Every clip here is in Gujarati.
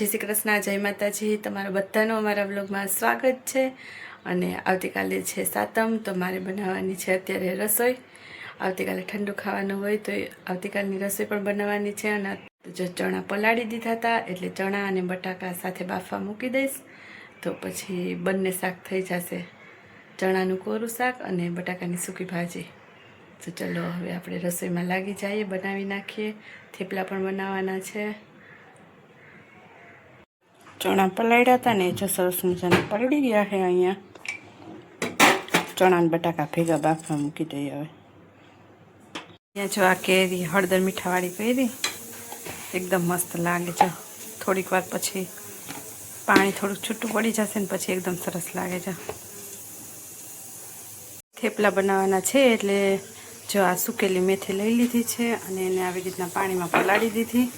જય શ્રી કૃષ્ણ, જય માતાજી। તમારા બધાનું અમારા વ્લોગમાં સ્વાગત છે। અને આવતીકાલે છે સાતમ, તો મારે બનાવવાની છે અત્યારે રસોઈ। આવતીકાલે ઠંડુ ખાવાનું હોય તો આવતીકાલની રસોઈ પણ બનાવવાની છે। અને જો ચણા પલાળી દીધા હતા, એટલે ચણા અને બટાકા સાથે બાફવા મૂકી દઈશ, તો પછી બંને શાક થઈ જશે, ચણાનું કોરું શાક અને બટાકાની સૂકી ભાજી। તો ચલો હવે આપણે રસોઈમાં લાગી જઈએ, બનાવી નાખીએ। થેપલા પણ બનાવવાના છે। ચણા પલાળ્યા હતા ને, જો સરસ મજાના પલળી ગયા છે। અહીંયા ચણા અને બટાકા ભેગા બાફવા મૂકી દઈએ। હવે અહીંયા જો આ કેરી હળદર મીઠાવાળી કરી, એકદમ મસ્ત લાગે છે। થોડીક વાર પછી પાણી થોડુંક છૂટું પડી જશે ને પછી એકદમ સરસ લાગે છે। થેપલા બનાવવાના છે એટલે જો આ સૂકેલી મેથી લઈ લીધી છે અને એને આવી રીતના પાણીમાં પલાળી દીધી,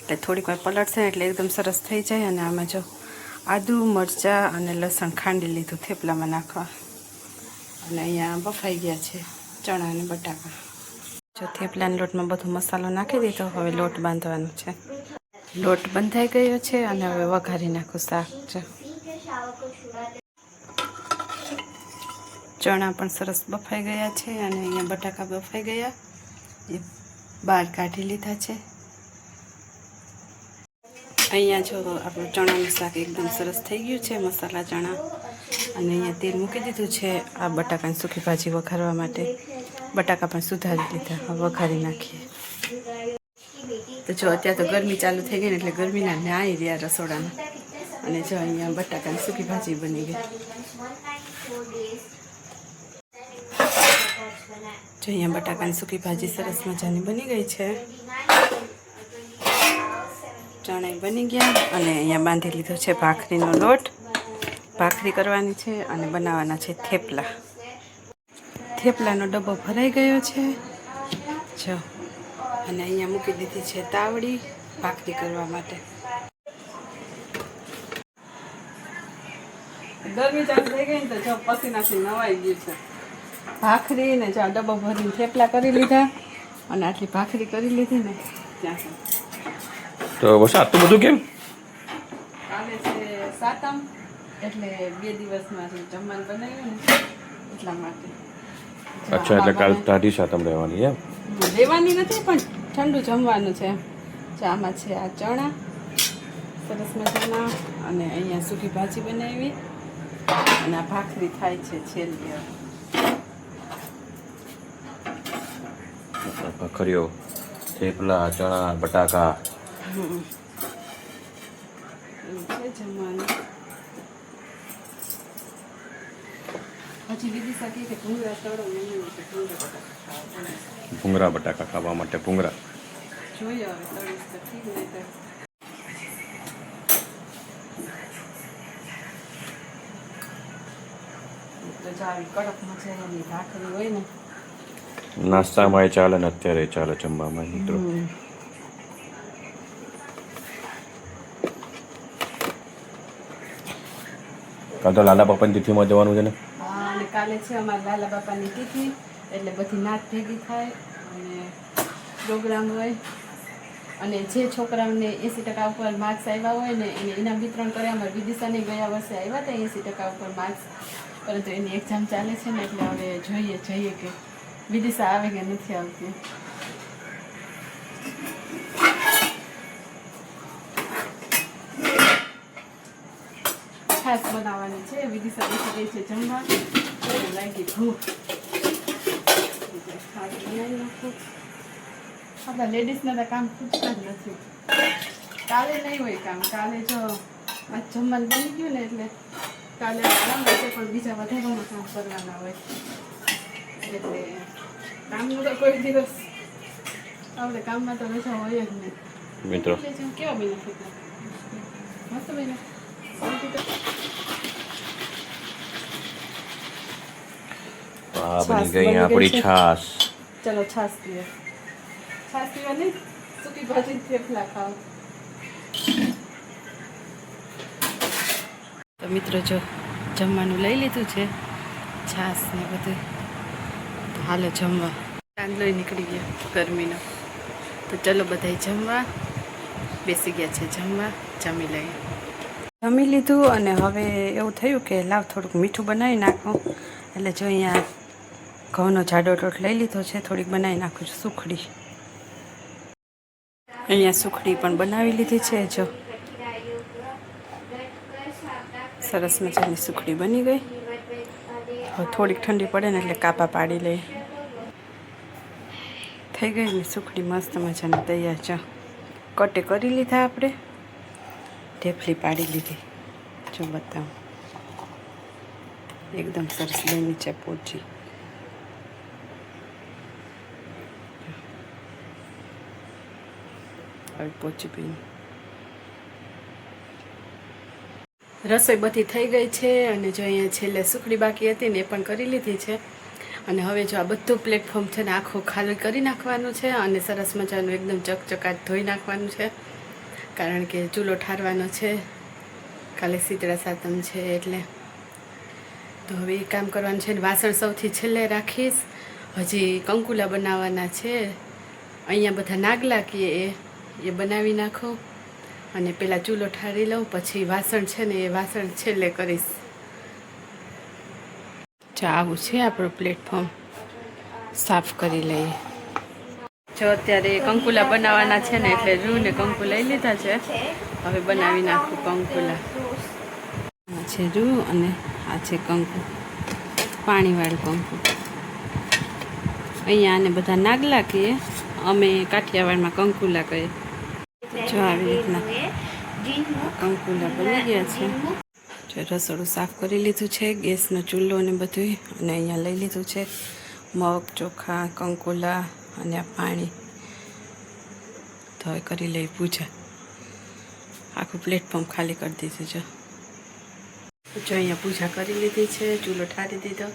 એટલે થોડીક વાર પલળશે એટલે એકદમ સરસ થઈ જાય। અને આમાં જો આદુ મરચાં અને લસણ ખાંડી લીધું થેપલામાં નાખવા, અને અહીંયા બફાઈ ગયા છે ચણા અને બટાકા। જો થેપલાના લોટમાં બધો મસાલો નાખી દીધો, હવે લોટ બાંધવાનો છે। લોટ બંધાઈ ગયો છે અને હવે વઘારી નાખું શાક છે। ચણા પણ સરસ બફાઈ ગયા છે અને અહીંયા બટાકા બફાઈ ગયા, એ બહાર કાઢી લીધા છે। અહીંયા જો આપણું ચણાનું શાક એકદમ સરસ થઈ ગયું છે, મસાલા ચણા। અને અહીંયા તેલ મૂકી દીધું છે આ બટાકાની સૂકી ભાજી વઘારવા માટે। બટાકા પણ સુધારી લીધા, હવે વઘારી નાખીએ। તો જો અત્યારે તો ગરમી ચાલુ થઈ ગઈ ને, એટલે ગરમીના નાઈ રહ્યા રસોડામાં। અને જો અહીંયા બટાકાની સૂકી ભાજી બની ગઈ। જો અહીંયા બટાકાની સૂકી ભાજી સરસ મજાની બની ગઈ છે। ચણા બની ગયા અને અહીંયા બાંધી લીધો છે ભાખરીનો લોટ। ભાખરી કરવાની છે અને બનાવવાના છે થેપલા। થેપલાનો ડબ્બો ભરાઈ ગયો છે જો, અને અહીંયા મૂકી દીધી છે તાવડી ભાખરી કરવા માટે। ગરમી ચાલુ થઈ ગઈ ને, તો જો પસીનાથી નવાઈ ગયું છે। ભાખરી ને જો ડબ્બો ભરીને થેપલા કરી લીધા, અને આટલી ભાખરી કરી લીધી ને ત્યાં સુધી। તો બસ આટલું બધું કેમ? કાલે છે સાતમ, એટલે 2 દિવસમાં જમવાનું બનાવ્યું ને એટલા માટે। અચ્છા, એટલે કાલ તારી સાતમ રહેવાની એમ? રહેવાની નથી, પણ ઠંડુ જમવાનું છે। આમાં છે આ ચણા સરસ મજાના, અને અહીંયા સૂકી ભાજી બનાવી, અને આ ભાખરી થાય છે છેલ્લી। ભાખરીઓ, થેપલા, ચણા, બટાકા, એવું છે જમવાનું। પછી વિદિશા કહે કે ભૂંગળા તળો, ભૂંગળા બટાકા ખાવા માટે ભૂંગળા જોઈએ હવે તળીશ તો ઠીક, નહીં તો જાવી કડક મસાલાની ભાખરી હોય ને, નાસ્તામાં ચાલે ને અત્યારે ચાલે જમવામાં મિત્રો। કાલ તો લાલા બાપાની તિથિમાં જવાનું છે ને? હા, અને કાલે છે અમારા લાલા બાપાની તિથિ, એટલે બધી નાત ભેગી થાય અને પ્રોગ્રામ હોય। અને જે છોકરાઓને 80% ઉપર માર્ક્સ આવ્યા હોય ને, એને ઇનામ વિતરણ કરે। અમારા વિદિશાને ગયા વર્ષે આવ્યા હતા 80% ઉપર માર્ક્સ, પરંતુ એની એક્ઝામ ચાલે છે ને, એટલે હવે જઈએ કે વિદિશા આવે કે નથી આવતી। છાશ બનાવવાની છે, વિદિશા બેસી ગઈ છે જમવા, લાગી ભૂખ, છાશ બનાવી નાખું। આપણા લેડીઝને તો કામ ખૂટતા જ નથી। કાલે નહીં હોય કામ, કાલે જો આ જમવાનું બની ગયું ને, એટલે કાલે આરામ રહેશે, પણ બીજા વધારાના કામ કરવાના હોય, એટલે કામનું તો કોઈ દિવસ આપણે કામમાં તો રજા હોય જ નહીં મિત્રો। કેવા બન્યા થેપલા? મસ્ત બન્યા। આ બની ગઈ આપણી છાશ। ચલો છાશ પીએ। છાશ પીવા નહીં, સૂકી ભાજી થેપલા ખાઓ। તો મિત્રો જો જમવાનું લઈ લીધું છે, છાશ ને બધું, તો હાલો જમવા। ચાંદલો નીકળી ગયો ગરમીનો, તો ચલો બધાય જમવા બેસી ગયા છે જમવા। જમી લઈએ. જમી લીધું અને હવે એવું થયું કે લાવ થોડુંક મીઠું બનાવી નાખું. એટલે જો અહીંયા ઘઉંનો જાડો લોટ લઈ લીધો છે, થોડીક બનાવી નાખું છું સુખડી. અહીંયા સુખડી પણ બનાવી લીધી છે. જો સરસ મજાની સુખડી બની ગઈ. હવે થોડીક ઠંડી પડે ને એટલે કાપા પાડી લઈએ. થઈ ગઈ ને સુખડી મસ્ત મજાની તૈયાર છે. કટે કરી લીધા આપણે, ઢેફલી પાડી લીધી. જો બતાવું, એકદમ સરસ બની છે પોચી. હવે પોચી પી રસોઈ બધી થઈ ગઈ છે. અને જો અહીંયા છેલ્લે સુખડી બાકી હતી ને એ પણ કરી લીધી છે. અને હવે જો આ બધું પ્લેટફોર્મ છે ને આખું ખાલી કરી નાખવાનું છે અને સરસ મજાનું એકદમ ચકચકાટ ધોઈ નાખવાનું છે. કારણ કે ચૂલો ઠારવાનો છે, કાલે શીતળા સાતમ છે એટલે. તો હવે એ કામ કરવાનું છે. વાસણ સૌથી છેલ્લે રાખીશ. હજી કંકુલા બનાવવાના છે. અહીંયા બધા નાગલા કીએ એ બનાવી નાખો અને પહેલાં ચૂલો ઠારી લઉં, પછી વાસણ છે ને એ વાસણ છેલ્લે કરીશ. આવું છે આપણું પ્લેટફોર્મ, સાફ કરી લઈએ. જો અત્યારે કંકુલા બનાવવાના છે ને એટલે રૂ ને કંકુ લઈ લીધા છે. હવે બનાવી નાખું કંકુલા. આ છે રૂ અને આ છે કંકુ, પાણીવાળું કંકુ. અહીંયા આને બધા નાગલા કહીએ, અમે કાઠિયાવાડમાં કંકુલા કહીએ. જો આવી રીતના કંકુલા બની ગયા છે. રસોડું સાફ કરી લીધું છે, ગેસનો ચૂલો ને બધું. અને અહીંયા લઈ લીધું છે મગ, ચોખા, કંકુલા અને આ પાણી. તો હવે કરી લઈ પૂજા. આખું પ્લેટફોર્મ ખાલી કરી દીધું છે. જો અહીંયા પૂજા કરી લીધી છે, ચૂલો ઠારી દીધો,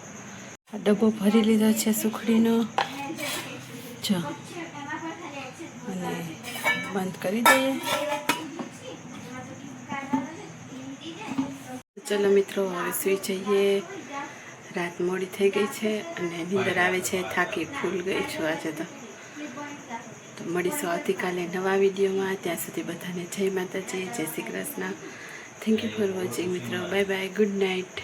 આ ડબ્બો ભરી લીધો છે સુખડીનો. જો અને બંધ કરી દઈએ. ચલો મિત્રો, હવે સુઈ જઈએ. રાત મોડી થઈ ગઈ છે અને નીંદર આવે છે. થાકી ફૂલ ગઈ છું આજે તો મળીશું આવતીકાલે નવા વિડીયોમાં. ત્યાં સુધી બધાને જય માતાજી, જય Shri Krishna. Thank you for watching મિત્રો. Bye bye, good night.